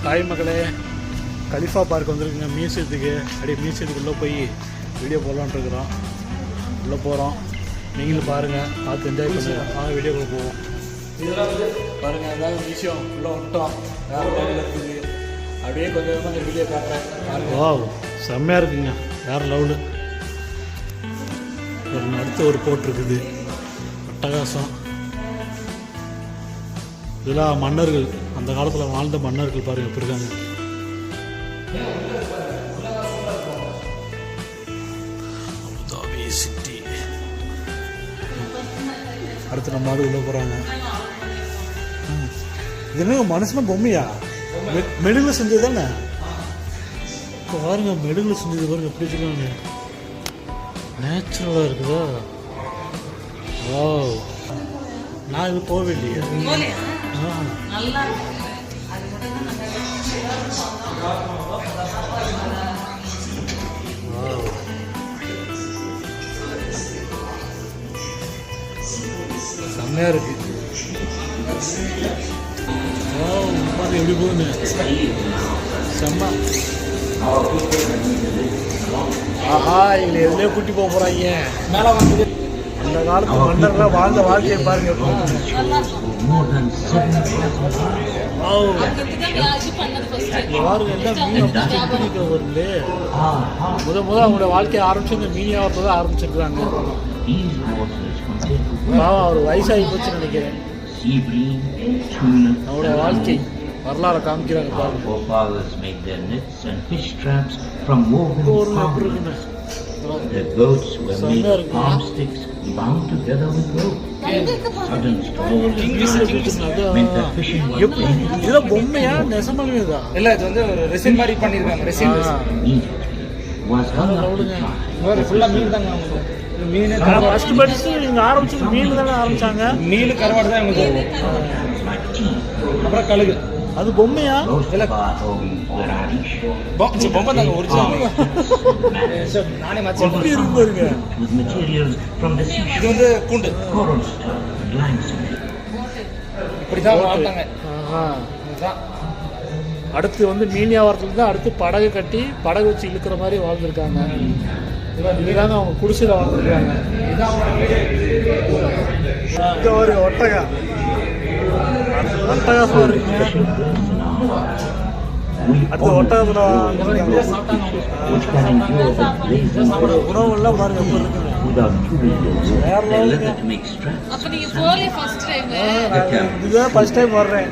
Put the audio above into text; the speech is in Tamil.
தாய் மகளே, கலிஃபா பார்க் வந்துருக்குங்க மியூசியத்துக்கு. அப்படியே மியூசியத்துக்குள்ளே போய் வீடியோ போடலான்ட்டு இருக்கிறோம். உள்ளே போகிறோம், நீங்களும் பாருங்கள், பார்த்து என்ஜாய் பண்ணுங்கள். வாங்க வீடியோக்குள்ளே போவோம். இதெல்லாம் வந்து பாருங்கள், ஏதாவது மியூசியம் உள்ளே வந்துட்டோம். வேறு லெவலில் இருக்குது. அப்படியே கொஞ்சம் கொஞ்சமாக இந்த வீடியோ காட்டுறேன் பாருங்க. வா, செம்மையாக இருக்குங்க, வேறு லெவலு. அடுத்து ஒரு போட்டிருக்குது, அட்டகாசம். இதெல்லாம் மன்னர்கள், அந்த காலத்தில் வாழ்ந்த மன்னர்கள் பாருங்க எப்படி இருக்காங்க. Abu Dhabi city. அடுத்து நம்ம அது உள்ள போகிறாங்க. இது என்ன மனுஷன பொம்மையா? மெழுகுல செஞ்சது தானே பாருங்க. மெழுகுல செஞ்சது பாருங்க எப்படி வச்சுருக்காங்க. நேச்சுரலாக இருக்குதா? ஓ, நான் இது போகவே இல்லையே. செம்மையா இருக்கு. எப்படி போகுது செம்ம. ஆஹா, எங்களை எதுலேயே கூட்டி போக போறாங்க. மேலே வந்து அந்த காலத்து மன்னர்கள் வாழ்ந்த வாழ்க்கையை பாருங்க. வருங்களே, அவங்களோட வாழ்க்கையை ஆரம்பிச்சு இந்த மீனியாவத்தை தான் ஆரம்பிச்சிருக்காங்க. அவர் வயசாகி போச்சுன்னு நினைக்கிறேன். அவரோட வாழ்க்கை வரலாறு காமிக்கிறாங்க பாருங்க. The boats were made of palm sticks bound together with rope. Sudden storms meant that fishing was dangerous. இது பொம்மையா நெசமாலுமே தான் இல்ல, இது வந்து ஒரு ரெசின் மாதிரி பண்ணிருக்காங்க. Resin was hung up to dry. ஒரு ஃபுல்லா மீன் தாங்க. மீன் ஃபர்ஸ்ட் படிச்சு நீங்க ஆரம்பிச்சது மீன் தானே ஆரம்பிச்சாங்க. மீன் கருவாடு தான் உங்களுக்கு. அப்புறம் கழுகு. அது பொம்மையா? இல்ல, பொம்மை தாங்க ஒரிஜினல். நானே மச்ச எப்படி இருக்குங்க. இது வந்து கூண்டு இப்படி தான் வாழ்ந்தாங்க. அடுத்து வந்து மீனியாவரத்துல தான் அடுத்து படகு கட்டி படகு வச்சு இழுக்கிற மாதிரி வாழ்ந்துருக்காங்க. இதுதாங்க அவங்க குடிசையில் வாழ்ந்துருக்காங்க. இதுதான் ஒரு ஒட்டகம். அட்டகாசமாக இருக்குங்க. அடுத்து ஒட்டகத்தில் உணவுலாம் பாருங்க எப்படி இருக்குங்க. வேற லெவலுங்க. இதுதான் ஃபர்ஸ்ட் டைம் வர்றேன்.